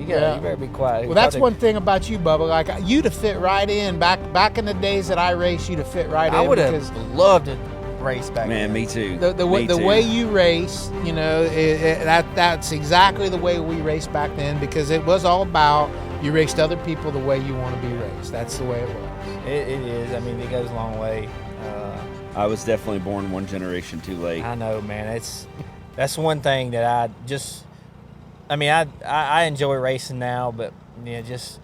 You better be quiet. Well, that's one thing about you, Bubba. Like, you'd have fit right in. Back in the days that I raced, you'd have fit right in. I would have loved to race back then. Man, me too. The way you race, you know, that's exactly the way we raced back then, because it was all about you raced other people the way you want to be raced. That's the way it was. It is. I mean, it goes a long way. I was definitely born one generation too late. I know, man. That's one thing that I enjoy racing now, but just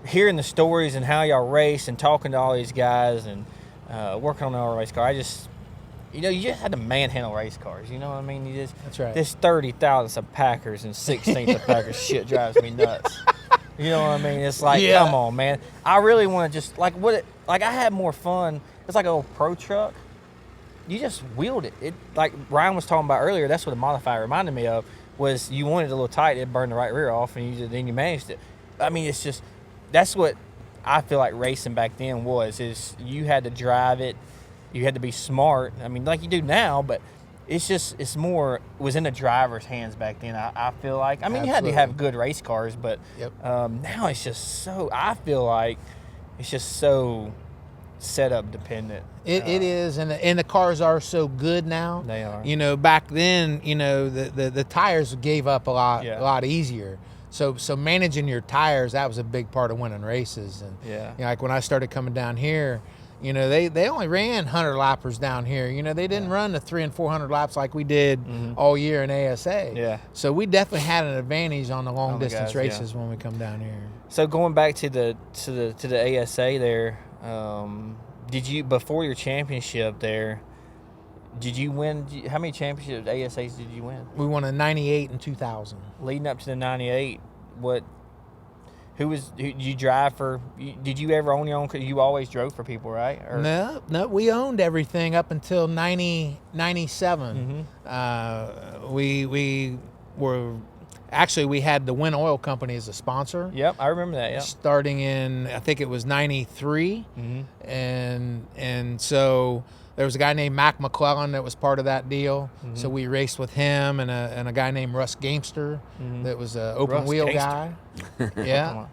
hearing the stories and how y'all race and talking to all these guys and working on our race car, you just had to manhandle race cars. You know what I mean? That's right. This 30,000th of Packers and 16th of Packers shit drives me nuts. You know what I mean? It's like, come on, man. I really want to just I had more fun. It's like an old pro truck. You just wheeled it. It, like Ryan was talking about earlier, that's what the modifier reminded me of, was you wanted it a little tight, it burned the right rear off, and then you managed it. I mean, it's just, that's what I feel like racing back then is you had to drive it, you had to be smart. I mean, like you do now, but it was in the driver's hands back then, I feel like. I mean, you had to have good race cars, but now it's just so, I feel like it's just so setup dependent. It is, and the cars are so good now. They are. You know, back then, you know, the tires gave up a lot easier. So managing your tires, that was a big part of winning races. And you know, like when I started coming down here, you know, they only ran 100 lappers down here. You know, they didn't run the 300 and 400 laps like we did all year in ASA. Yeah. So we definitely had an advantage on the long distance races when we come down here. So going back to the ASA there, did you, before your championship there, did you win? How many championships, ASAs, did you win? We won a 98 and 2000. Leading up to the 98, who did you drive for? Did you ever own your own? You always drove for people, right? Or? No, we owned everything up until 97. We were, actually, we had the Win Oil Company as a sponsor. Yep, I remember that, yeah. Starting in, I think it was 93. And so there was a guy named Mac McClellan that was part of that deal. So we raced with him and a guy named Russ Gamester that was an open wheel guy. Yeah.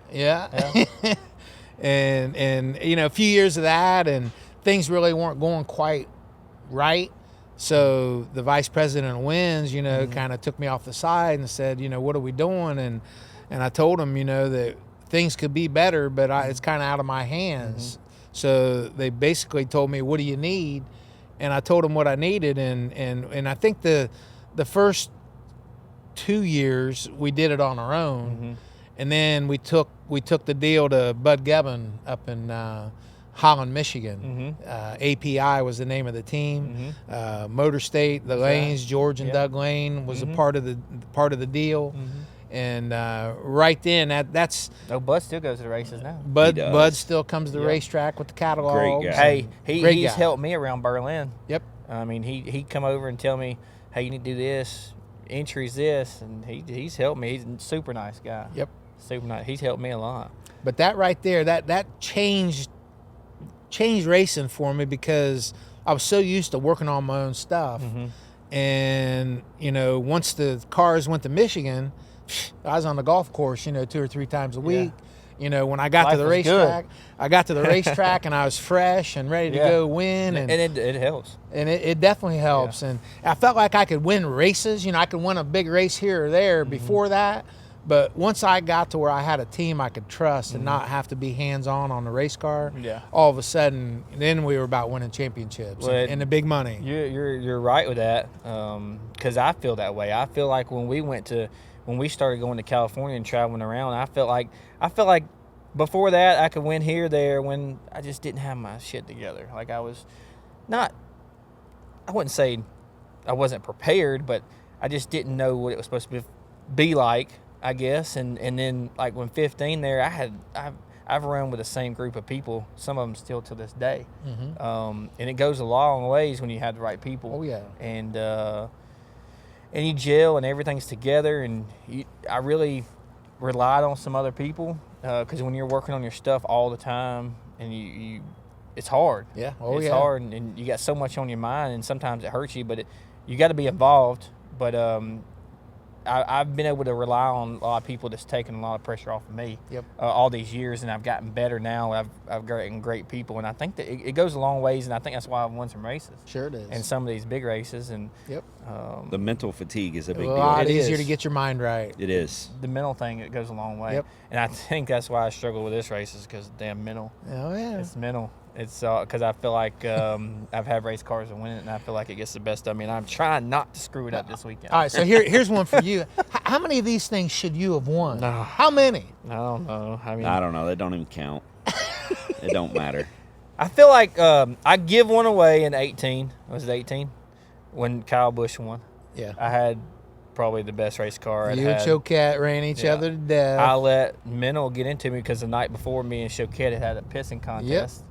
and you know, a few years of that, and things really weren't going quite right. So the vice president of Wins, you know, kind of took me off the side and said, you know, what are we doing? And I told him, you know, that things could be better, but it's kind of out of my hands. So they basically told me, what do you need? And I told them what I needed. And I think the first 2 years we did it on our own. And then we took the deal to Bud Gevin up in Holland, Michigan. API was the name of the team. Motor State, the Lanes, George and Doug Lane was a part of the deal. And right then, that's... Bud still goes to the races now. Bud still comes to the racetrack with the catalog. Great guy. Hey, he's helped me around Berlin. Yep. I mean, he'd come over and tell me, hey, you need to do this, entries this, and he's helped me. He's a super nice guy. Yep. Super nice. He's helped me a lot. But that right there, that changed racing for me, because I was so used to working on my own stuff. And, you know, once the cars went to Michigan, I was on the golf course, you know, 2 or 3 times a week. You know, when I got to the racetrack, and I was fresh and ready to go win. And it helps. And it definitely helps. And I felt like I could win races. You know, I could win a big race here or there before that. But once I got to where I had a team I could trust and not have to be hands-on on the race car, all of a sudden, then we were about winning championships and the big money. You're right with that, because I feel that way. I feel like when we started going to California and traveling around, I felt like before that I could win here, there, when I just didn't have my shit together. Like I wouldn't say I wasn't prepared, but I just didn't know what it was supposed to be like, I guess. And then like when 15 there, I've run with the same group of people, some of them still to this day. And it goes a long ways when you have the right people. Oh yeah. And you gel and everything's together, and I really relied on some other people, because when you're working on your stuff all the time, and it's hard. Yeah. It's hard, and you got so much on your mind, and sometimes it hurts you, but you got to be involved. But I've been able to rely on a lot of people that's taken a lot of pressure off of me. Yep. All these years, and I've gotten better now. I've gotten great people, and I think that it goes a long ways, and I think that's why I've won some races. Sure it is. And some of these big races, and Yep. The mental fatigue is a big A deal. lot It easier is. to get your mind right. It is. the mental thing, it goes a long way. Yep. And I think that's why I struggle with this race is because damn mental. Oh yeah. It's mental. It's because I feel like I've had race cars and win it, and I feel like it gets the best of me. And I'm trying not to screw it up this weekend. All right, so here's one for you. How many of these things should you have won? No. How many? I don't know. I mean, I don't know. They don't even count. It don't matter. I feel like I give one away in 18. Was it 18? When Kyle Busch won. Yeah. I had probably the best race car. You and Choquette ran each Yeah. other to death. I let mental get into me because the night before me and Choquette had a pissing contest.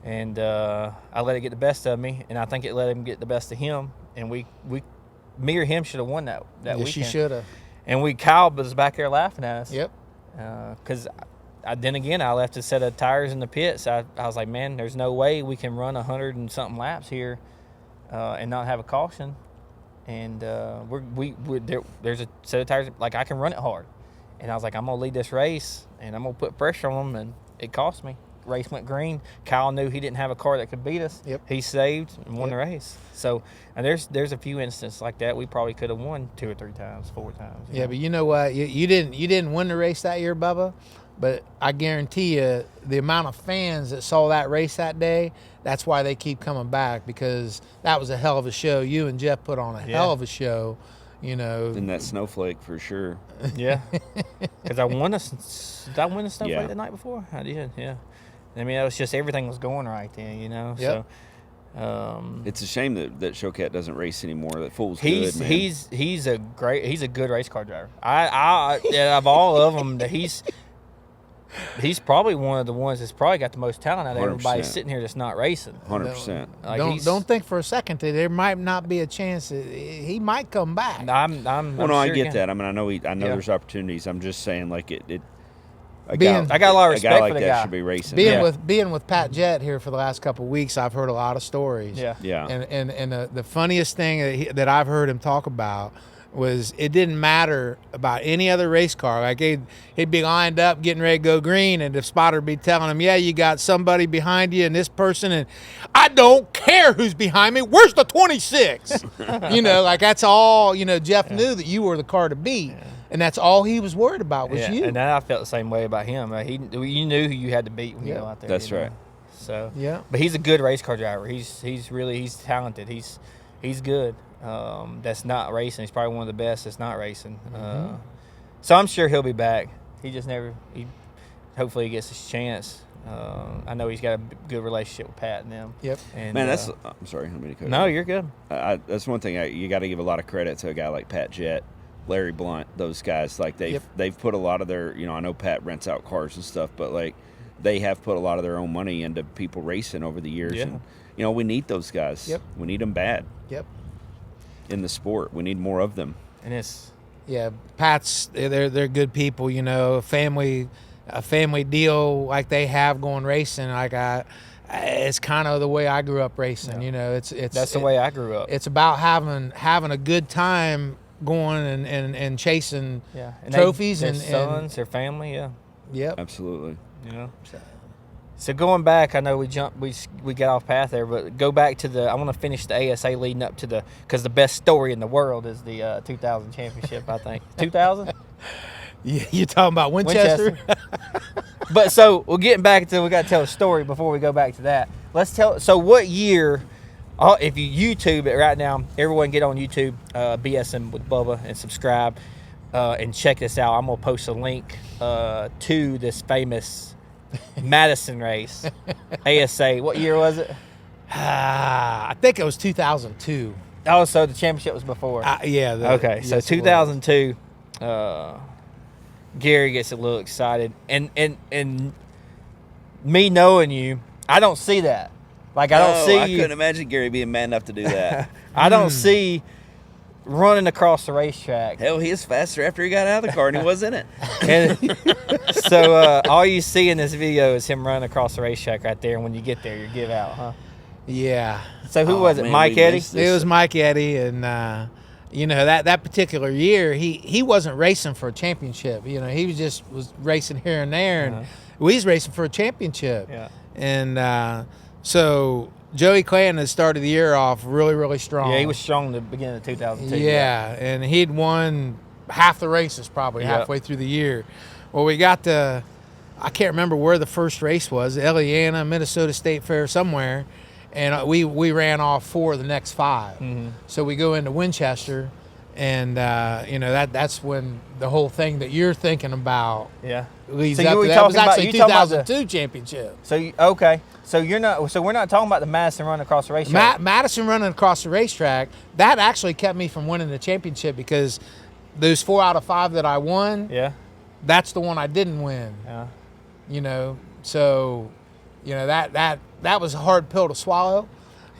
And I let it get the best of me, and I think it let him get the best of him. And me or him should have won that yes, weekend. you should have. And Kyle was back there laughing at us. Yep. Because then again, I left a set of tires in the pits. I was like, man, there's no way we can run 100 and something laps here and not have a caution. And there's a set of tires, like I can run it hard. And I was like, I'm going to lead this race, and I'm going to put pressure on them, and it cost me. Race went green. Kyle knew he didn't have a car that could beat us. Yep. He saved and won the race. So, and there's a few instances like that we probably could have won 2 or 3 times, 4 times. Yeah, but you know what? You didn't win the race that year, Bubba. But I guarantee you, the amount of fans that saw that race that day, that's why they keep coming back, because that was a hell of a show. You and Jeff put on a hell of a show, you know. And that snowflake for sure. Yeah. Because I won did I win the snowflake the night before? I did, yeah. I mean, it was just everything was going right then, you know. Yep. So, It's a shame that Choquette doesn't race anymore. That fool's he's good, man. he's a good race car driver. I of all of them, he's probably one of the ones that's probably got the most talent out of everybody 100%. sitting here that's not racing. 100%. Like Don't think for a second that there might not be a chance that he might come back. I'm Well, no, I sure get again. that. I mean, I know there's opportunities. I'm just saying, like I got a lot of respect a guy like for the that guy. should be racing. Being with Pat Jett here for the last couple of weeks, I've heard a lot of stories. Yeah. Yeah. And the funniest thing that I've heard him talk about was it didn't matter about any other race car. Like he'd be lined up getting ready to go green, and the spotter would be telling him, yeah, you got somebody behind you and this person, and I don't care who's behind me. Where's the 26? You know, like that's all, you know, Jeff knew that you were the car to beat. Yeah. And that's all he was worried about was you. And then I felt the same way about him. You knew who you had to beat when you go out there. That's right. So yeah, but he's a good race car driver. He's talented. He's good. That's not racing. He's probably one of the best that's not racing. So I'm sure he'll be back. He just never. Hopefully he gets his chance. I know he's got a good relationship with Pat and them. Yep. And, Man, I'm sorry. I'm going to cut. No, you're good. That's one thing you got to give a lot of credit to a guy like Pat Jett, Larry Blunt, those guys. Like they've put a lot of their, I know Pat rents out cars and stuff, but like they have put a lot of their own money into people racing over the years. Yeah. And we need those guys. Yep. We need them bad. Yep. In the sport, we need more of them. And it's Pat's they're good people. A family deal like they have going racing. Like it's kind of the way I grew up racing. Yeah. It's that's the way I grew up. It's about having a good time going and chasing and trophies their and sons, their family. Yeah. Yep. Absolutely. So going back, I know we got off path there, but go back to I want to finish the ASA leading up to because the best story in the world is the 2000 championship, I think. 2000? Yeah, you're talking about Winchester? But so we're getting back to, we got to tell a story before we go back to that. So what year, if you YouTube it right now, everyone get on YouTube, BSM with Bubba, and subscribe and check this out. I'm going to post a link to this famous Madison race, ASA. What year was it? I think it was 2002. Oh, so the championship was before. Okay, so 2002, Gary gets a little excited, and me knowing you, I don't see that. Like I don't see. I couldn't imagine Gary being man enough to do that. I don't see running across the racetrack. Hell, he is faster after he got out of the car and he was in it. And so all you see in this video is him running across the racetrack right there, and when you get there, you give out, huh? Yeah. So who was it? Man, Mike we Eddy? missed It was Mike Eddy, and that particular year, he wasn't racing for a championship. He was racing here and there, and we was racing for a championship. Yeah. And so Joey Clanton had started the year off really, really strong. Yeah, he was strong in the beginning of 2002. Yeah, and he'd won half the races probably halfway through the year. Well, we got to, I can't remember where the first race was, Eliana, Minnesota State Fair, somewhere. And we ran off 4 of the next 5. Mm-hmm. So we go into Winchester, and that's when the whole thing that you're thinking about leads up to that. It was actually 2002 championship. So so we're not talking about the Madison run across the racetrack. Madison running across the racetrack, that actually kept me from winning the championship, because those 4 out of 5 that I won, that's the one I didn't win. Yeah. So that was a hard pill to swallow,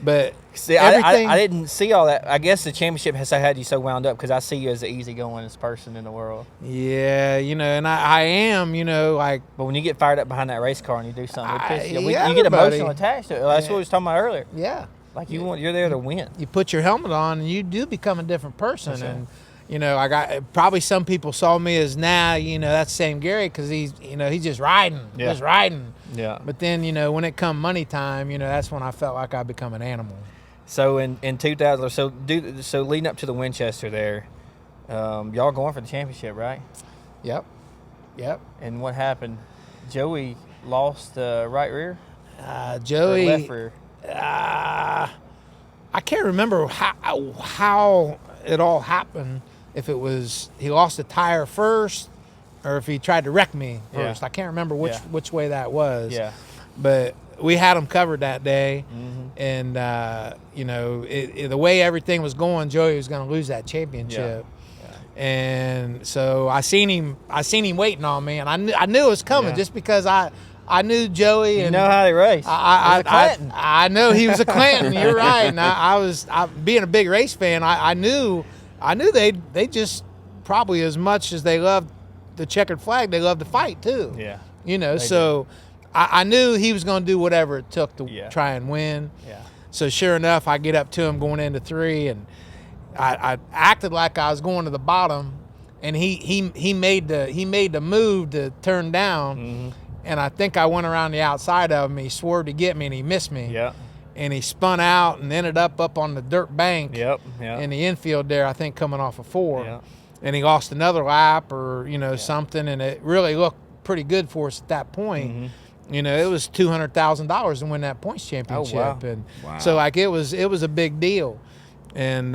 but see, I didn't see all that. I guess the championship has had you so wound up, because I see you as the easygoingest person in the world. Yeah, and I am, like. But when you get fired up behind that race car and you do something, you yeah, get emotional attached to it. That's what we was talking about earlier. Yeah. Like you're there to win. You put your helmet on and you do become a different person. And I got probably some people saw me as that's Sam Gary, because he's just riding, just riding. Yeah. But then when it come money time, that's when I felt like I become an animal. So in 2000, so leading up to the Winchester there, y'all going for the championship, right? Yep. And what happened? Joey lost the right rear. Joey. Or left rear. I can't remember how it all happened. If it was he lost a tire first, or if he tried to wreck me first. I can't remember which way that was. Yeah. But we had him covered that day, mm-hmm. and the way everything was going, Joey was going to lose that championship. Yeah. And so I seen him waiting on me, and I knew it was coming just because I knew Joey. You know how they race. I know he was a Clanton. You're right. And I being a big race fan, I knew they just probably, as much as they loved the checkered flag, they loved to fight too. Yeah. So I knew he was going to do whatever it took to try and win. Yeah. So sure enough, I get up to him going into 3, and I acted like I was going to the bottom, and he made the move to turn down. Mm-hmm. And I think I went around the outside of him. He swerved to get me, and he missed me. Yeah. And he spun out and ended up on the dirt bank. Yep. In the infield there, I think coming off a 4. Yeah. And he lost another lap or something, and it really looked pretty good for us at that point. Mm-hmm. It was $200,000 to win that points championship. Oh, wow. And so like it was a big deal. And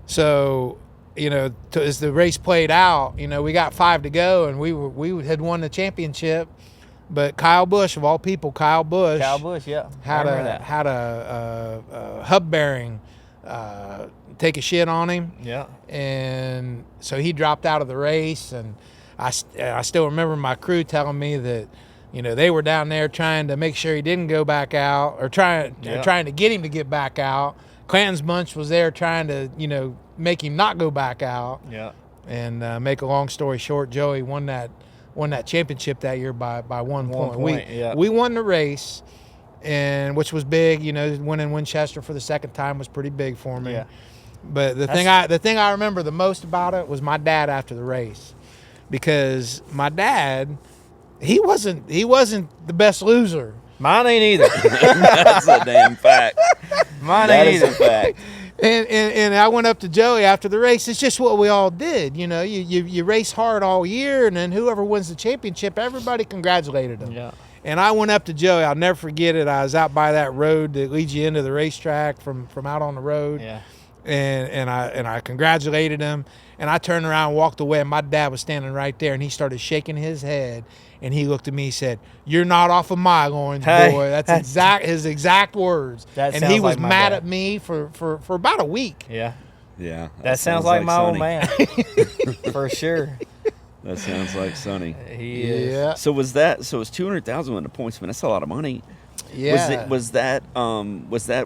so as the race played out, we got 5 to go, and we had won the championship. But Kyle Busch, of all people, Kyle Busch, had a hub bearing take a shit on him. Yeah. And so he dropped out of the race, and I still remember my crew telling me that they were down there trying to make sure he didn't go back out, or trying to get him to get back out. Clanton's bunch was there trying to make him not go back out. Yeah. And make a long story short, Joey won that championship that year by 1 point. We won the race, and which was big. Winning Winchester for the second time was pretty big for me. Yeah. But the thing I remember the most about it was my dad after the race, because my dad, he wasn't the best loser. Mine ain't either. That's a damn fact. Mine ain't either. That is a fact. And I went up to Joey after the race. It's just what we all did. You race hard all year, and then whoever wins the championship, everybody congratulated him. Yeah. And I went up to Joey. I'll never forget it. I was out by that road that leads you into the racetrack from out on the road. Yeah. And I congratulated him, and I turned around and walked away, and my dad was standing right there, and he started shaking his head, and he looked at me and said, "You're not off of my orange, boy." That's his exact words. And he was like mad dad. at me for about a week. Yeah. Yeah. That sounds like my Sonny. old man. For sure. That sounds like Sonny. He is. Yeah. So was $200,000 in the points, man? That's a lot of money. Yeah. Was that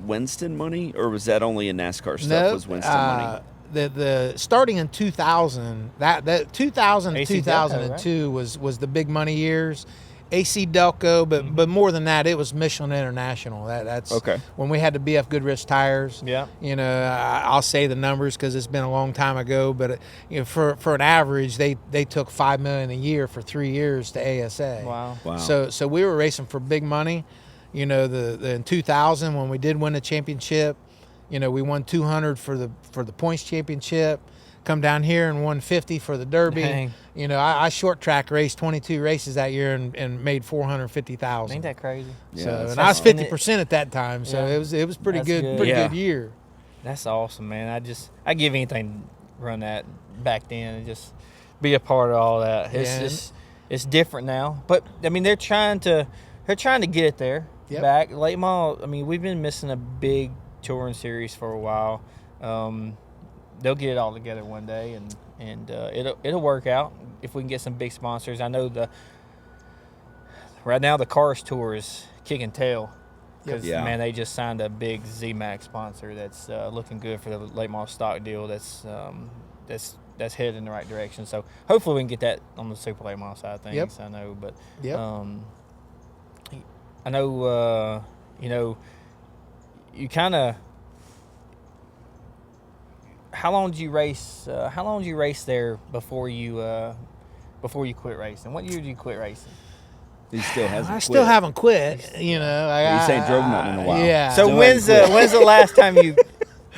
Winston money, or was that only in NASCAR stuff? No, Was Winston money? The starting in 2000, that 2000 ACW, 2002 was the big money years, AC Delco, but more than that, it was Michelin International. That's Okay. when we had the BF Goodrich tires. Yeah. You know, I'll say the numbers because it's been a long time ago, but you know, for an average, they took $5 million a year for 3 years to ASA. Wow. So we were racing for big money. You know, the in 2000 when we did win the championship, you know, we won 200 for the points championship. Come down here and won 50 for the Derby. Dang. You know, I short track raced 22 races that year and made 450,000. Ain't that crazy? Yeah, So, that's and I was awesome. 50% at that time, so Yeah. it was pretty That's good, good. pretty Yeah. good year. That's awesome, man. I give anything to run that back then and just be a part of all that. It's different now, but I mean they're trying to get it there back. Late model. I mean we've been missing a big touring series for a while. They'll get it all together one day, and it'll work out if we can get some big sponsors. I know right now the Cars Tour is kicking tail because man they just signed a big ZMAX sponsor that's looking good for the late model stock deal. That's headed in the right direction. So hopefully we can get that on the super late model side of things. Yep. I know, but Yep. I know you know you kind of. How long did you race? How long did you race there before you quit racing? What year did you quit racing? He still hasn't I quit. still haven't quit. You know, He's saying drove nothing in a while. Yeah. So Still when's hasn't quit. when's the last time you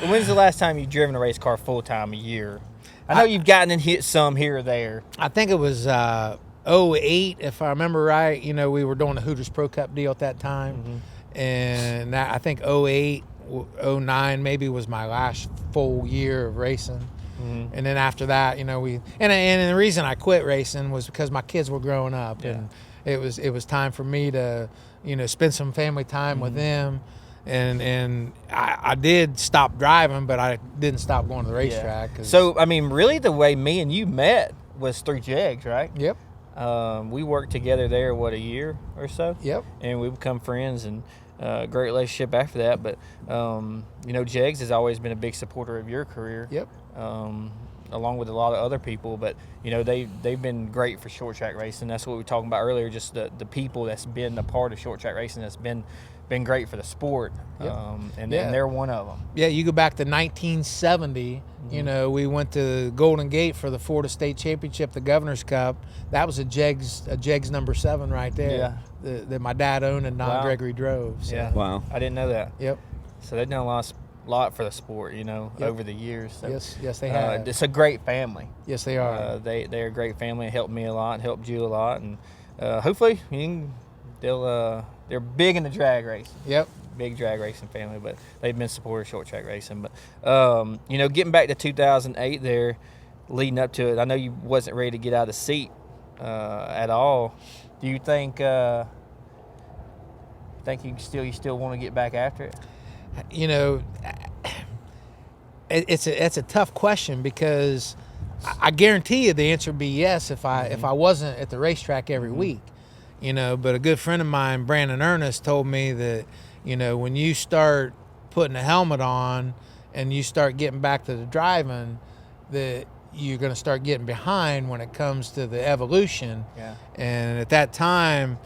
when's the last time you driven a race car full time a year? I know you've gotten and hit some here or there. I think it was 08, if I remember right. You know, we were doing the Hooters Pro Cup deal at that time, and I think 08. 09 maybe was my last full year of racing, and then after that, you know, and the reason I quit racing was because my kids were growing up, and it was time for me to, you know, spend some family time with them, and I did stop driving, but I didn't stop going to the racetrack. So I mean, really, the way me and you met was through Jegs, right? Yep. We worked together there a year or so. Yep. And we become friends and. Great relationship after that, but you know, Jegs has always been a big supporter of your career. Yep. Along with a lot of other people, but you know they've been great for short track racing. That's what we were talking about earlier. Just the people that's been a part of short track racing that's been great for the sport, and they're one of them. Yeah, you go back to 1970. You know, we went to Golden Gate for the Florida State Championship, the Governor's Cup. That was a Jegs number 7 right there. Yeah. That my dad owned and Don Gregory drove. So. Yeah. Wow. I didn't know that. Yep. So they've done a lot for the sport, you know, over the years. So, yes, they have. It's a great family. Yes, they are. They're a great family. It helped me a lot, helped you a lot, and hopefully they're big in the drag racing. Yep. Big drag racing family, but they've been supportive of short track racing. But you know, getting back to 2008 there, leading up to it, I know you wasn't ready to get out of the seat at all. Do you think you still want to get back after it? You know, it's a tough question because I guarantee you the answer would be yes if I wasn't at the racetrack every week. You know, but a good friend of mine, Brandon Ernest, told me that, you know, when you start putting a helmet on and you start getting back to the driving, that you're going to start getting behind when it comes to the evolution. Yeah. And at that time,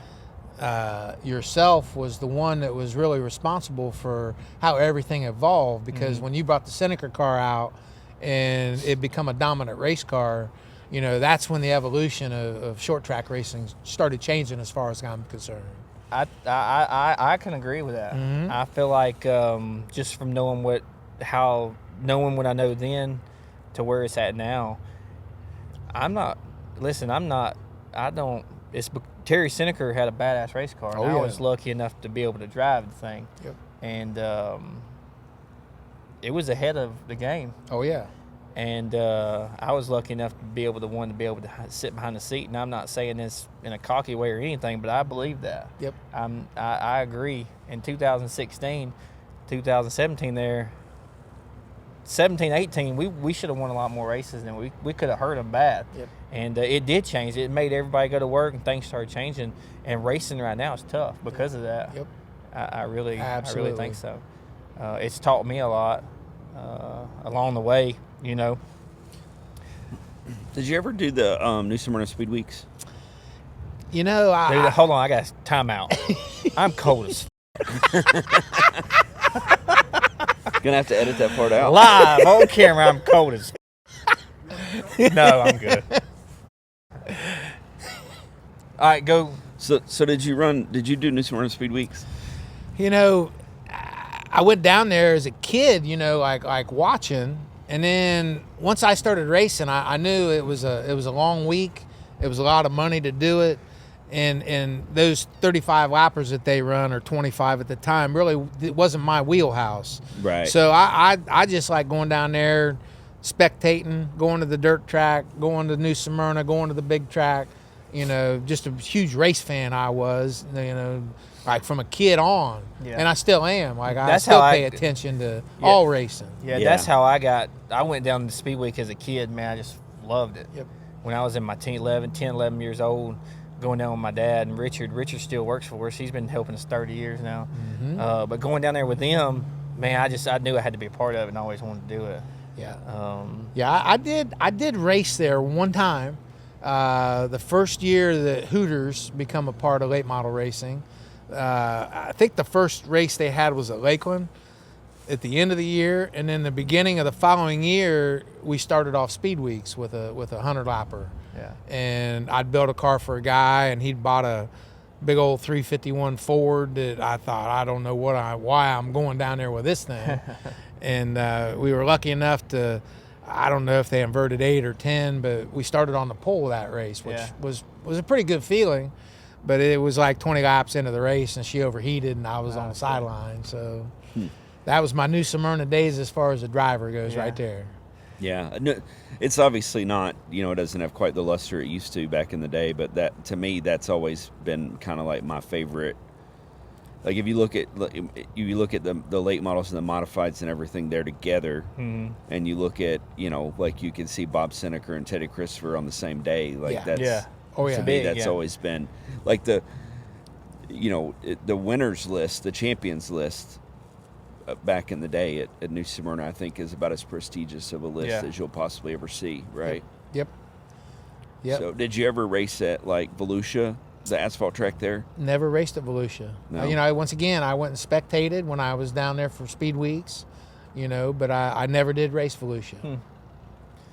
yourself was the one that was really responsible for how everything evolved, because when you brought the Senneker car out and it become a dominant race car, you know, that's when the evolution of short track racing started changing as far as I'm concerned. I can agree with that. I feel like just from knowing what I know then to where it's at now, Terry Senneker had a badass race car, and I was lucky enough to be able to drive the thing. Yep. And it was ahead of the game. Oh yeah. And I was lucky enough to be able to sit behind the seat. And I'm not saying this in a cocky way or anything, but I believe that. Yep. I agree. In 2016, 2017 there, 17, 18, we should have won a lot more races than we could have hurt them bad. Yep. And it did change. It made everybody go to work and things started changing. And racing right now is tough because of that. Yep. I really think so. It's taught me a lot along the way, you know. Did you ever do the New Smyrna Speed Weeks? You know, Dude, hold on, I got time out. I'm cold as Gonna have to edit that part out. live on camera. I'm cold as No, I'm good. All right, go. So did you do New Smyrna Speed Weeks? You know, I went down there as a kid, you know, like watching, and then once I started racing, I knew it was a long week. It was a lot of money to do it, and those 35 lappers that they run, or 25 at the time, really it wasn't my wheelhouse. Right. So I just like going down there, spectating, going to the dirt track, going to New Smyrna, going to the big track. You know, just a huge race fan I was, you know, like from a kid on. Yeah. And I still am. Like, I still pay attention to all racing. Yeah, that's how I went down to Speed Week as a kid, man. I just loved it. Yep. When I was in my 10, 11 years old, going down with my dad and Richard still works for us. He's been helping us 30 years now. Mm-hmm. But going down there with them, man, I knew I had to be a part of it and I always wanted to do it. Yeah. I did race there one time. The first year that Hooters become a part of late model racing, I think the first race they had was at Lakeland at the end of the year, and then the beginning of the following year we started off Speed Weeks with a 100 lapper. Yeah. And I'd built a car for a guy, and he'd bought a big old 351 Ford that I thought, I don't know why I'm going down there with this thing. And we were lucky enough to, I don't know if they inverted 8 or 10, but we started on the pole of that race, which was a pretty good feeling. But it was like 20 laps into the race, and she overheated, and I was on the sideline. So that was my New Smyrna days as far as the driver goes right there. Yeah. It's obviously not, you know, it doesn't have quite the luster it used to back in the day, but that, to me, that's always been kind of like my favorite. Like if you look at the late models and the modifieds and everything there together, and you look at, you know, like you can see Bob Senneker and Teddy Christopher on the same day, like that's to me that's always been like the, you know, the winners list, the champions list back in the day at New Smyrna, I think is about as prestigious of a list as you'll possibly ever see, right? Yep. So did you ever race at like Volusia? The asphalt track there? Never raced at Volusia. No. You know, once again, I went and spectated when I was down there for Speed Weeks, you know, but I never did race Volusia.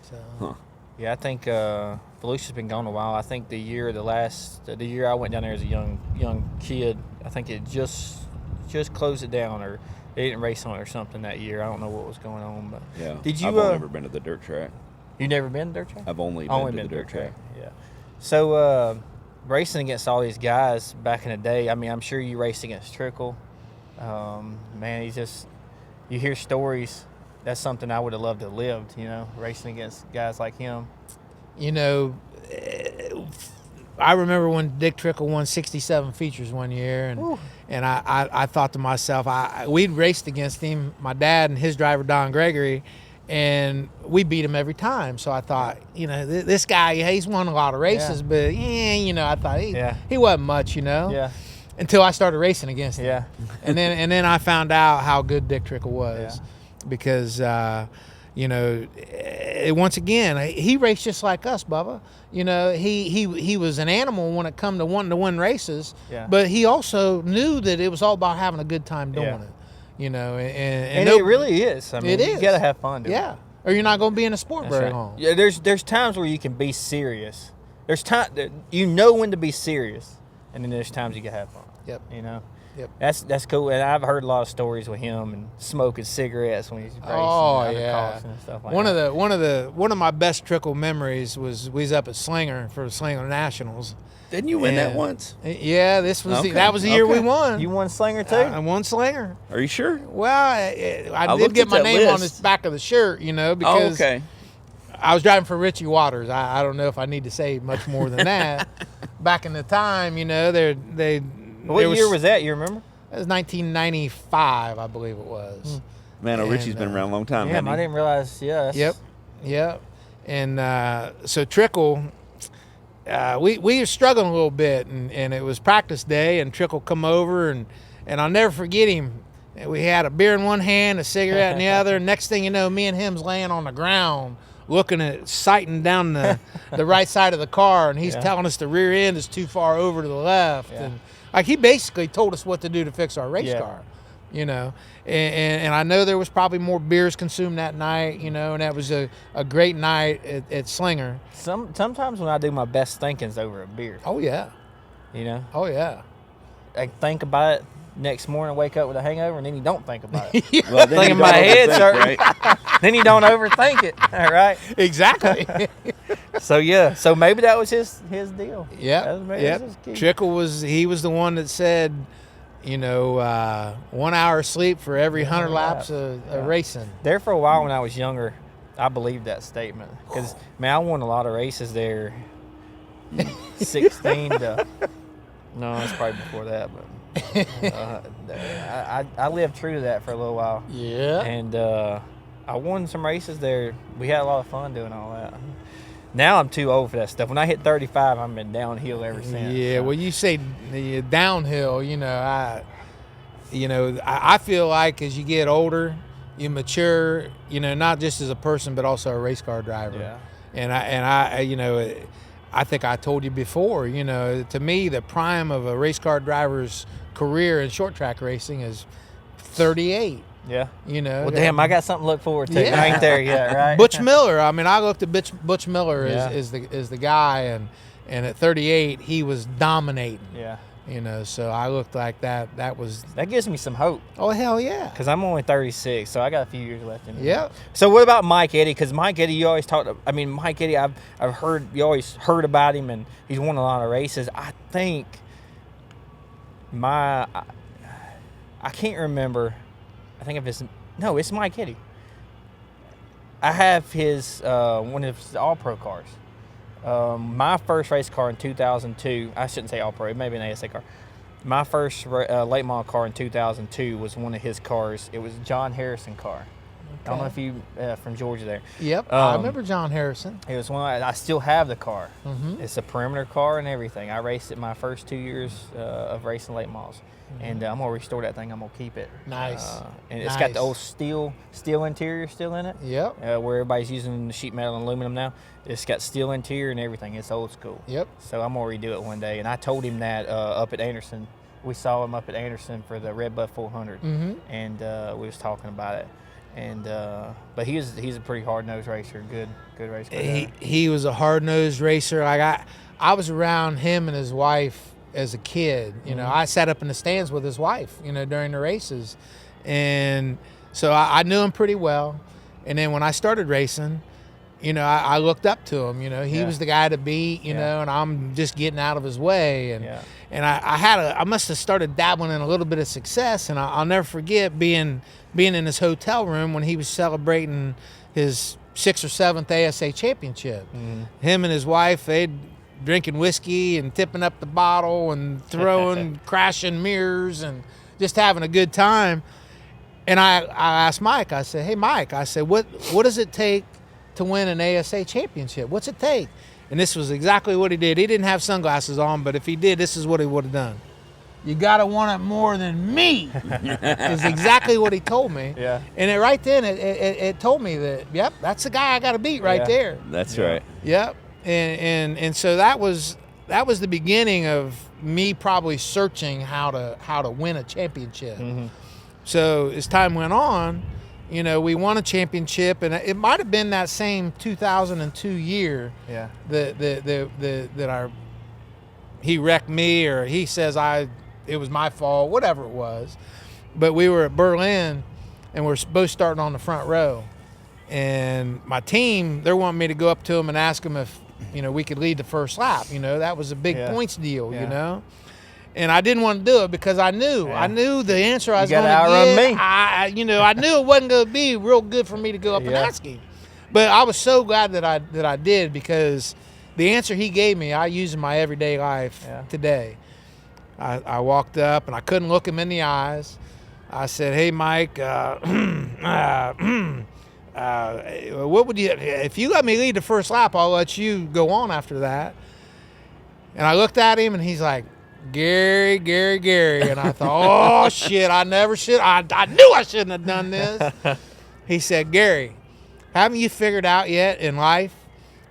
So. Yeah, I think Volusia's been gone a while. I think the year I went down there as a young kid, I think it just closed it down, or they didn't race on it or something that year. I don't know what was going on, but Did you? I've never been to the dirt track. You never been to the dirt track? I've only been to the dirt track. Yeah. So racing against all these guys back in the day, I mean, I'm sure you raced against Trickle. Man, you hear stories. That's something I would have loved to have lived, you know, racing against guys like him. You know, I remember when Dick Trickle won 67 features one year, and I thought to myself, we'd raced against him, my dad and his driver, Don Gregory, and we beat him every time. So I thought, you know, this guy, he's won a lot of races, but you know, I thought he wasn't much, you know. Yeah. Until I started racing against him. Yeah. and then I found out how good Dick Trickle was, because you know, once again, he raced just like us, Bubba. You know, he was an animal when it come to wanting to win races, but he also knew that it was all about having a good time doing it. You know, and it really is. I mean, it is. You gotta have fun doing it. Or you're not gonna be in a sport very long. Yeah, there's times where you can be serious. There's time that you know when to be serious, and then there's times you can have fun. Yep. You know. Yep. That's cool, and I've heard a lot of stories with him and smoking cigarettes when he's racing. And stuff like that. One of my best Trickle memories was we was up at Slinger for the Slinger Nationals. Didn't you win that once? Yeah, that was the year we won. You won Slinger too? I won Slinger. Are you sure? Well, I did get my name on the back of the shirt, you know, because I was driving for Richie Waters. I don't know if I need to say much more than that. Back in the time, you know, what year was that? You remember? It was 1995, I believe it was. Man, Richie's been around a long time. Yeah, I didn't realize. Yep. And so Trickle, we were struggling a little bit, and it was practice day, and Trickle come over, and I'll never forget him. We had a beer in one hand, a cigarette in the other, and next thing you know, me and him's laying on the ground looking at sighting down the right side of the car, and he's telling us the rear end is too far over to the left, and like he basically told us what to do to fix our race car, you know. And I know there was probably more beers consumed that night, you know, and that was a great night at Slinger. Sometimes when I do my best thinking's over a beer. Oh yeah, you know. Oh yeah. I think about it next morning, wake up with a hangover, and then you don't think about it. Well, then Thinking you my don't head overthink, starting. right? Then you don't overthink it. All right. Exactly. So maybe that was his deal. Yeah. Trickle was the one that said, you know, 1 hour of sleep for every 100 laps of racing. There for a while when I was younger, I believed that statement because man, I won a lot of races there. 16 to no, it's probably before that, but I lived true to that for a little while. Yeah. And I won some races there. We had a lot of fun doing all that. Now I'm too old for that stuff. When I hit 35, I've been downhill ever since. Yeah, well, you say downhill, you know, I feel like as you get older, you mature, you know, not just as a person, but also a race car driver. Yeah. And I you know, I think I told you before, you know, to me, the prime of a race car driver's career in short track racing is 38. Yeah. You know. Well, damn, I got something to look forward to. Yeah. I ain't there yet, right? Butch Miller. I mean, I looked at Butch Miller as the guy, and at 38, he was dominating. Yeah. You know, so I looked like that. That gives me some hope. Oh, hell yeah. Because I'm only 36, so I got a few years left in me. Yeah. So what about Mike Eddy? Because Mike Eddy, you always talked. I mean, Mike Eddy, I've heard you always heard about him, and he's won a lot of races. I think I can't remember. I think if it's Mike Eddy. I have his one of his all-pro cars. My first race car in 2002, I shouldn't say all-pro, it may be an ASA car. My first late model car in 2002 was one of his cars. It was a John Harrison car. Okay. I don't know if you from Georgia there. Yep, I remember John Harrison. It was one. I still have the car. Mm-hmm. It's a perimeter car and everything. I raced it my first 2 years of racing late models. And I'm gonna restore that thing. I'm gonna keep it. Nice. And it's got the old steel interior still in it. Yep. Where everybody's using the sheet metal and aluminum now. It's got steel interior and everything. It's old school. Yep. So I'm gonna redo it one day. And I told him that up at Anderson. We saw him up at Anderson for the Red Buff 400, and we was talking about it. And but he's a pretty hard-nosed racer. Good racer. He was a hard-nosed racer. Like I was around him and his wife as a kid. You know, I sat up in the stands with his wife, you know, during the races. And so I knew him pretty well. And then when I started racing, you know, I looked up to him. You know, he was the guy to beat, you know, and I'm just getting out of his way. And I must have started dabbling in a little bit of success. And I'll never forget being in his hotel room when he was celebrating his 6th or 7th ASA championship. Him and his wife, they'd drinking whiskey and tipping up the bottle and throwing crashing mirrors and just having a good time. And I asked Mike, I said, hey Mike, I said, what does it take to win an ASA championship? What's it take? And this was exactly what he did. He didn't have sunglasses on, but if he did, this is what he would have done. You gotta want it more than me. Is exactly what he told me. Yeah. And right then it told me that, yep, that's the guy I gotta beat right there. That's right. Yep. And so that was the beginning of me probably searching how to win a championship. So as time went on, you know, we won a championship, and it might have been that same 2002 year. Yeah. That he wrecked me, or he says it was my fault, whatever it was. But we were at Berlin, and we're both starting on the front row, and my team, they're wanting me to go up to him and ask him if, you know, we could lead the first lap. You know, that was a big points deal, you know. And I didn't want to do it because I knew the answer I was going to get. I knew it wasn't going to be real good for me to go up and ask him. But I was so glad that I did, because the answer he gave me, I use in my everyday life today. I walked up and I couldn't look him in the eyes. I said, hey, Mike, what would you, if you let me lead the first lap, I'll let you go on after that. And I looked at him and he's like, Gary. And I thought, oh shit, I never should. I knew I shouldn't have done this. He said, Gary, haven't you figured out yet in life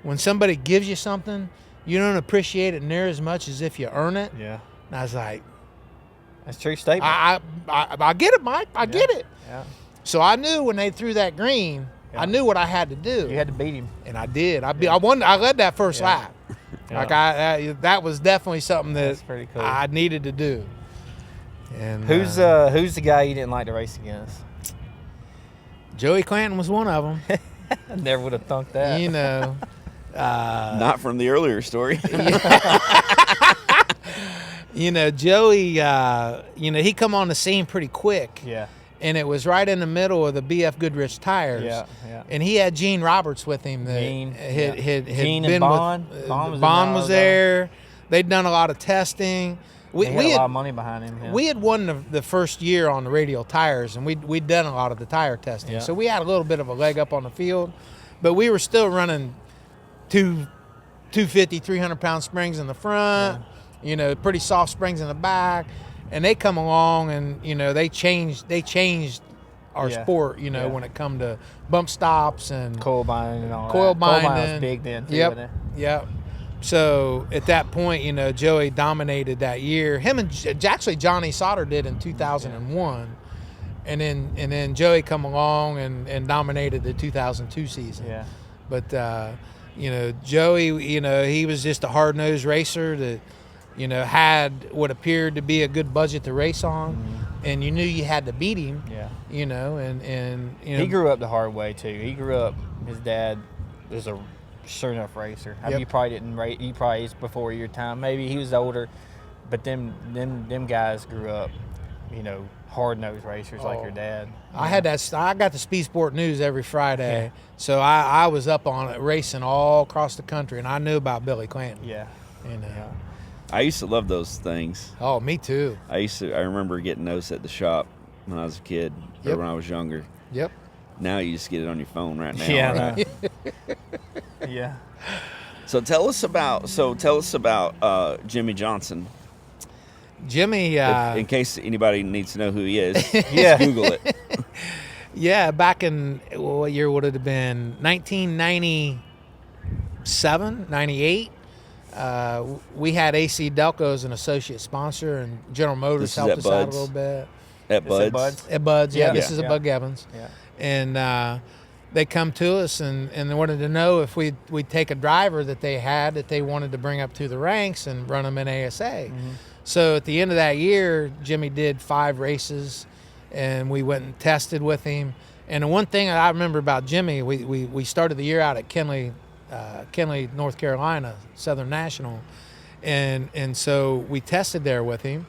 when somebody gives you something, you don't appreciate it near as much as if you earn it? Yeah. And I was like, that's a true statement. I get it, Mike. I get it. Yeah. So I knew when they threw that green, I knew what I had to do. You had to beat him. And I did. I led that first lap. Yeah. Like that was definitely something That's pretty cool. I needed to do. And Who's the guy you didn't like to race against? Joey Clanton was one of them. I never would have thunk that. You know, Not from the earlier story. you know, Joey. He come on the scene pretty quick. Yeah. And it was right in the middle of the BF Goodrich tires. Yeah, yeah. And he had Gene Roberts with him. That Gene, had Gene been and Bond. With, Bond was there. They'd done a lot of testing. We had a lot of money behind him. Yeah. We had won the first year on the radial tires, and we'd done a lot of the tire testing. Yeah. So we had a little bit of a leg up on the field, but we were still running 250, 300-pound springs in the front, pretty soft springs in the back. And they come along and, they changed our sport, when it come to bump stops and coil binding and all coil that. binding. Coil binding was big then, too, wasn't it? Yep. So at that point, Joey dominated that year. Him and actually Johnny Sauter did in 2001. And then Joey come along and dominated the 2002 season. Yeah. But, Joey, he was just a hard-nosed racer that, had what appeared to be a good budget to race on, and you knew you had to beat him. Yeah. And he grew up the hard way too. He grew up. His dad was a sure enough racer. I mean, you probably didn't race. You probably was before your time. Maybe he was older, but them guys grew up. Hard nosed racers like your dad. I had that. I got the Speed Sport News every Friday, so I was up on it racing all across the country, and I knew about Billy Clanton. Yeah. I used to love those things. Oh, me too. I remember getting those at the shop when I was a kid or when I was younger. Yep. Now you just get it on your phone right now. Yeah. Right? Yeah. So tell us about Jimmy Johnson. Jimmy, in case anybody needs to know who he is, yeah, Google it. Yeah, back in what year would it have been? 1997, 98. We had AC Delco as an associate sponsor, and General Motors helped us out a little bit. At Bud's? At Bud's, yeah. This is at Bug Evans. Yeah. And they come to us and they wanted to know if we'd take a driver that they wanted to bring up to the ranks and run them in ASA. Mm-hmm. So at the end of that year, Jimmy did 5 races, and we went and tested with him. And the one thing I remember about Jimmy, we started the year out at Kenley, North Carolina, Southern National. And so we tested there with him,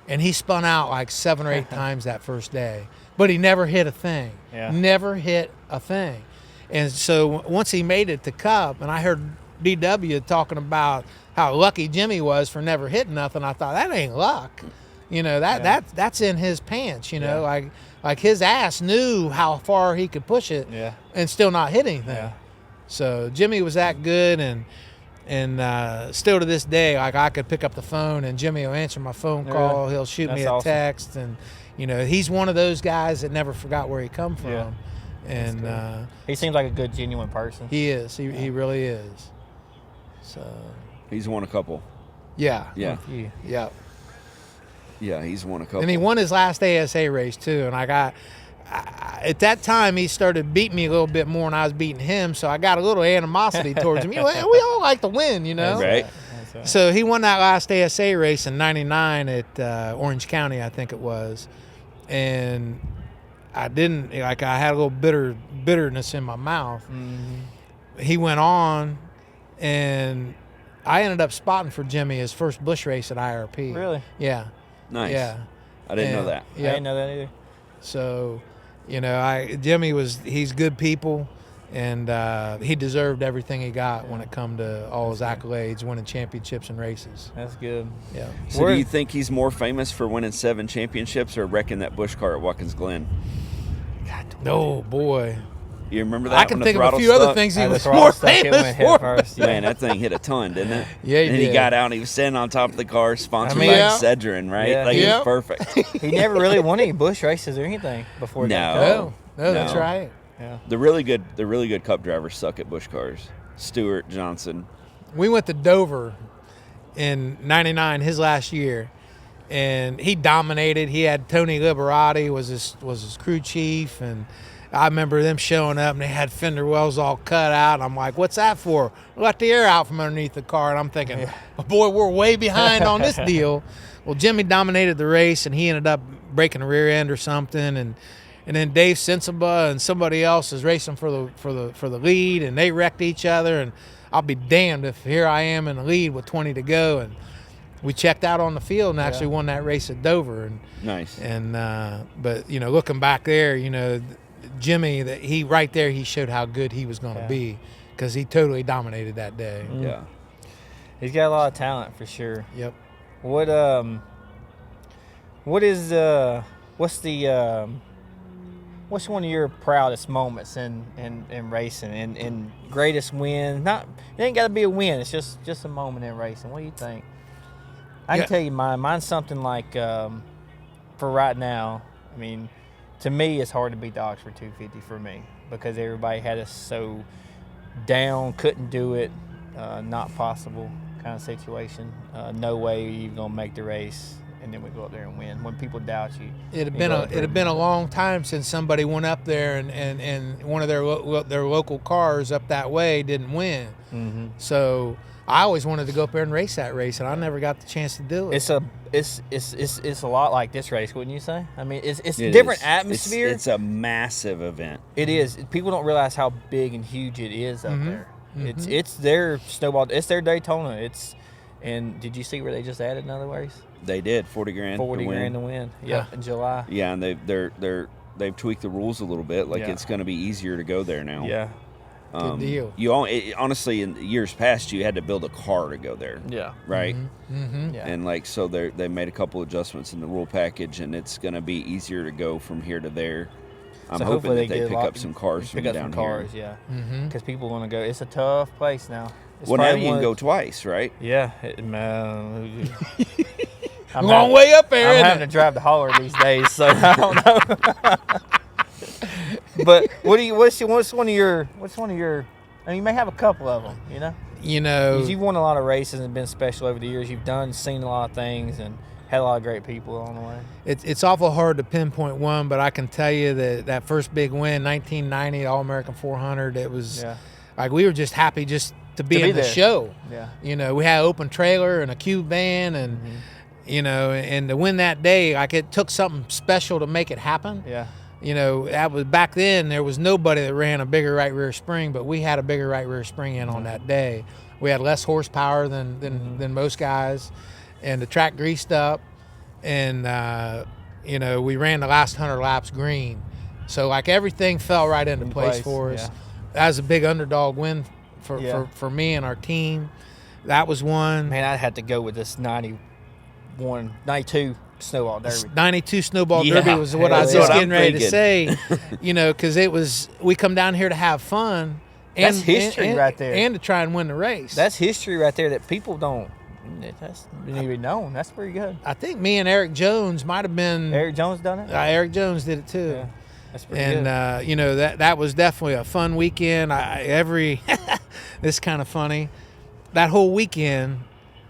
and he spun out like 7 or 8 times that first day. But he never hit a thing. Yeah. Never hit a thing. And so once he made it to Cup, and I heard DW talking about how lucky Jimmy was for never hitting nothing, I thought, that ain't luck. That's in his pants, like his ass knew how far he could push it and still not hit anything. Yeah. So Jimmy was that good, and still to this day, like I could pick up the phone and Jimmy will answer my phone call. Really? He'll shoot me a text, and he's one of those guys that never forgot where he come from. Yeah. And he seems like a good, genuine person. He is. He really is. So he's won a couple. Yeah. Yeah. Yeah. Yeah, he's won a couple. And he won his last ASA race too. And I at that time he started beating me a little bit more, and I was beating him, so I got a little animosity towards him. We all like to win, Right. So he won that last ASA race in '99 at Orange County, I think it was, and I didn't I had a little bitterness in my mouth. Mm-hmm. He went on, and I ended up spotting for Jimmy his first bush race at IRP. Really? Yeah. Nice. Yeah. I didn't know that. Yeah. I didn't know that either. So, Jimmy he's good people, and he deserved everything he got when it come to all his accolades, winning championships and races. That's good. Yeah. So do you think he's more famous for winning 7 championships or wrecking that bush car at Watkins Glen? Oh, boy. You remember that? I can think of a few other things he was more famous for. First, Man, that thing hit a ton, didn't it? Yeah, and he got out and he was standing on top of the car, sponsored by Cedrin, right? Yeah. Like, it was perfect. He never really won any bush races or anything before that. No, that's right. Yeah. The really good Cup drivers suck at bush cars. Stewart, Johnson. We went to Dover in '99, his last year, and he dominated. He had Tony Liberati was his crew chief, and I remember them showing up and they had fender wells all cut out. And I'm like, "What's that for?" Let the air out from underneath the car, and I'm thinking, oh, "Boy, we're way behind on this deal." Well, Jimmy dominated the race, and he ended up breaking the rear end or something, and then Dave Sensenba and somebody else is racing for the lead, and they wrecked each other. And I'll be damned if here I am in the lead with 20 to go, and we checked out on the field and actually won that race at Dover. And Nice. And but looking back there, Jimmy, he showed how good he was going to be, because he totally dominated that day. Yeah. He's got a lot of talent for sure. Yep. What's one of your proudest moments in racing and greatest win? It ain't got to be a win. It's just a moment in racing. What do you think? I can tell you mine. Mine's something like, for right now, I mean, to me, it's hard to beat the Oxford 250 for me, because everybody had us so down, couldn't do it, not possible kind of situation. No way you're going to make the race. And then we go up there and win. When people doubt you, it had been a long time since somebody went up there and one of their local cars up that way didn't win. Mm-hmm. So I always wanted to go up there and race that race, and I never got the chance to do it. It's a lot like this race, wouldn't you say? I mean, it's a different atmosphere. It's a massive event. It is. People don't realize how big and huge it is up there. Mm-hmm. It's their Snowball. It's their Daytona. And did you see where they just added another race? They did $40,000. $40,000 to win. Yeah, in July. Yeah, and they've tweaked the rules a little bit. Like it's going to be easier to go there now. Yeah. Good deal. Honestly, in years past, you had to build a car to go there. Yeah. Right. Mm-hmm. Yeah. And so they made a couple adjustments in the rule package, and it's going to be easier to go from here to there. I'm hoping that they pick up some cars from down here. Yeah. Mm-hmm. Because people want to go. It's a tough place now. Well, now you can go twice, right? Yeah. Long way up there. I'm having to drive the hauler these days, so I don't know. But what's one of your? I mean, you may have a couple of them, Because you've won a lot of races and been special over the years. You've seen a lot of things, and had a lot of great people along the way. It's awful hard to pinpoint one, but I can tell you that first big win, 1990, All-American 400. It was like we were just happy just to be in the show. Yeah. We had an open trailer and a cube van, and and to win that day, like it took something special to make it happen. Yeah. That was back then. There was nobody that ran a bigger right rear spring, but we had a bigger right rear spring in on that day. We had less horsepower than most guys, and the track greased up, and we ran the last 100 laps green, so like everything fell right into place for us. That was a big underdog win for me and our team. That was one. Man, I had to go with this 92 Snowball Derby. 92 Snowball Derby was what I was just getting ready to say. Because we come down here to have fun. That's history right there. And to try and win the race. That's history right there that people don't even know. That's pretty good. I think me and Eric Jones might have been. Eric Jones done it? Eric Jones did it too. Yeah, that's pretty good. And, that was definitely a fun weekend. This is kind of funny. That whole weekend,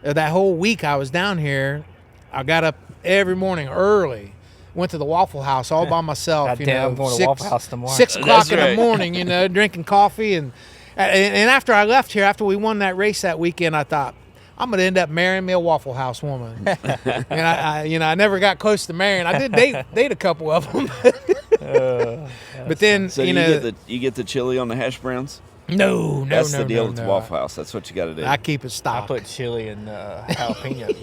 that whole week I was down here, I got up every morning early, went to the Waffle House all by myself. I'm going to Waffle House tomorrow. 6 o'clock in the morning, drinking coffee. And after I left here, after we won that race that weekend, I thought, I'm going to end up marrying me a Waffle House woman. And I never got close to marrying. I did date a couple of them. But then, so you get the chili on the hash browns? No, that's the deal with the Waffle House. That's what you got to do. I keep it stock. I put chili and jalapenos.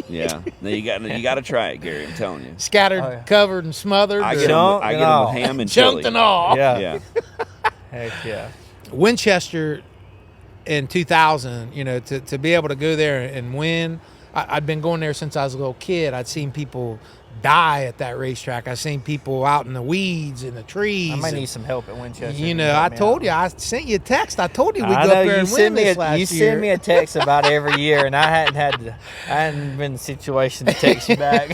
Yeah, no, you got to try it, Gary. I'm telling you. Scattered, covered, and smothered. I get them with ham and chili. Chunked and all. Yeah. Heck yeah. Winchester in 2000. To be able to go there and win. I'd been going there since I was a little kid. I'd seen people die at that racetrack. I've seen people out in the weeds and the trees. I might need some help at Winchester. I told you. I sent you a text. I told you we'd go up there and win this last year. You send me a text about every year, and I hadn't been in the situation to text you back.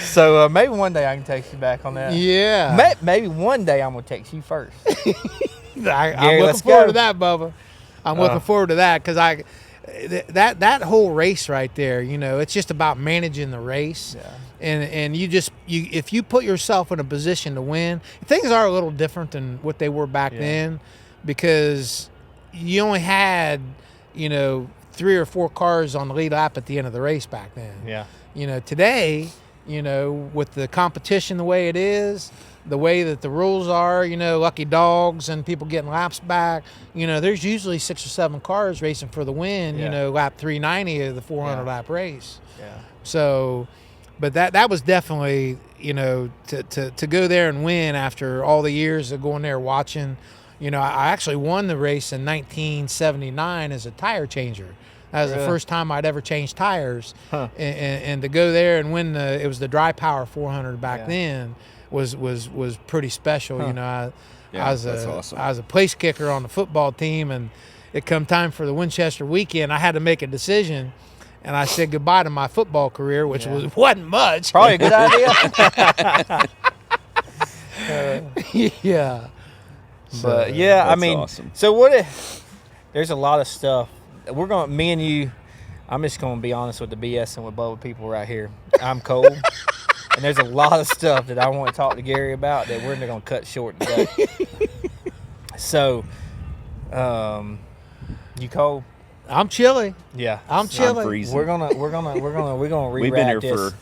So maybe one day I can text you back on that. Yeah. Maybe one day I'm gonna text you first. I'm looking forward to that, Bubba. I'm looking forward to that because that whole race right there, it's just about managing the race. Yeah. And if you put yourself in a position to win, things are a little different than what they were back then, because you only had 3 or 4 cars on the lead lap at the end of the race back then. Yeah. Today, with the competition the way it is, the way that the rules are, lucky dogs and people getting laps back, there's usually 6 or 7 cars racing for the win, lap 390 of the 400 lap race. Yeah. So, but that was definitely, to go there and win after all the years of going there watching. I actually won the race in 1979 as a tire changer. That was the first time I'd ever changed tires. Huh. And to go there and win it was the dry power 400 back then was pretty special. Huh. I was awesome. I was a place kicker on the football team, and it come time for the Winchester weekend. I had to make a decision. And I said goodbye to my football career, which wasn't much. Probably a good idea. Yeah. But yeah, I That's mean, awesome. so there's a lot of stuff. Me and you, I'm just going to be honest with the BS and with Bubba people right here. I'm cold. And there's a lot of stuff that I want to talk to Gary about that we're going to cut short today. So, you cold? I'm chilly. Yeah. I'm chilly. I'm freezing. We're gonna rewrap We've been here this. for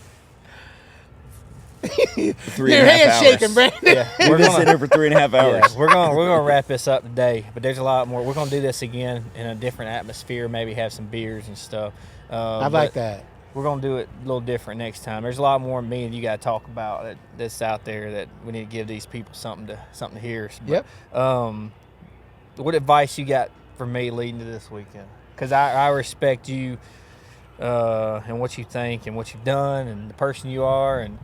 3.5 Your hours. hand's shaking, Brandon. Yeah, We've been sitting here for 3.5 hours. yeah, we're gonna wrap this up today, but there's a lot more. We're gonna do this again in a different atmosphere. Maybe have some beers and stuff. I like that. We're gonna do it a little different next time. There's a lot more me and you got to talk about that's out there that we need to give these people something to hear. But, Yep. What advice you got for me leading to this weekend? Because I respect you and what you think and what you've done and the person you are, and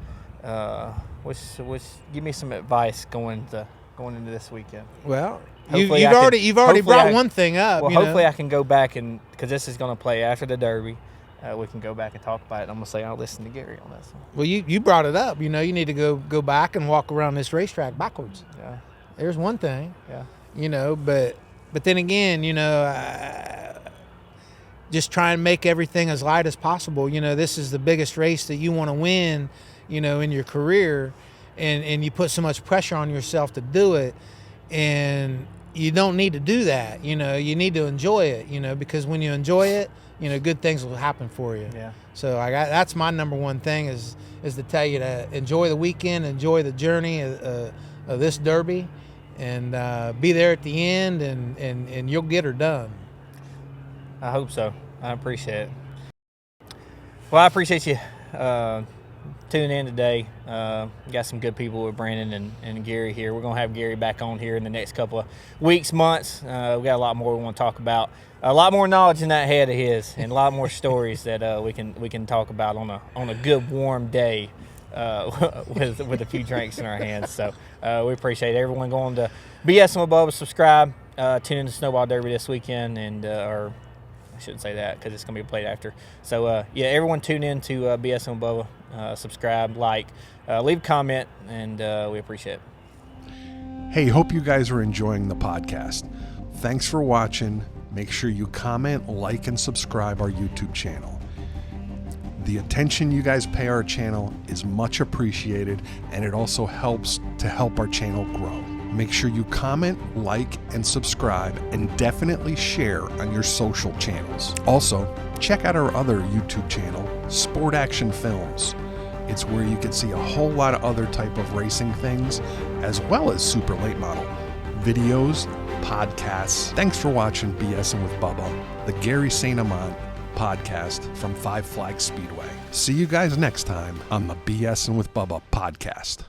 give me some advice going into this weekend. Well, Hopefully you've already brought one thing up. Well, hopefully I can go back and, because this is going to play after the Derby, we can go back and talk about it. I'm going to say I'll listen to Gary on this one. Well, you brought it up. You need to go back and walk around this racetrack backwards. Yeah. There's one thing. Yeah. But then again, just try and make everything as light as possible. This is the biggest race that you want to win, in your career, and you put so much pressure on yourself to do it, and you don't need to do that. You need to enjoy it, because when you enjoy it, good things will happen for you. Yeah. So that's my number one thing is to tell you to enjoy the weekend, enjoy the journey of this Derby, and be there at the end, and you'll get her done. I hope so. I appreciate it. Well, I appreciate you tuning in today. Got some good people with Brandon and Gary here. We're going to have Gary back on here in the next couple of weeks, months. We got a lot more we want to talk about. A lot more knowledge in that head of his, and a lot more stories that we can talk about on a good warm day with a few drinks in our hands. So we appreciate everyone going to BS and Bubba. Subscribe. Tune in to Snowball Derby this weekend, and or I shouldn't say that because it's going to be played after. So, everyone tune in to BS and Bubba. Subscribe, like, leave a comment, and we appreciate it. Hey, hope you guys are enjoying the podcast. Thanks for watching. Make sure you comment, like, and subscribe our YouTube channel. The attention you guys pay our channel is much appreciated, and it also helps to help our channel grow. Make sure you comment, like, and subscribe, and definitely share on your social channels. Also, check out our other YouTube channel, Sport Action Films. It's where you can see a whole lot of other type of racing things, as well as super late model videos, podcasts. Thanks for watching BSing with Bubba, the Gary St. Amant podcast from Five Flags Speedway. See you guys next time on the BSing with Bubba podcast.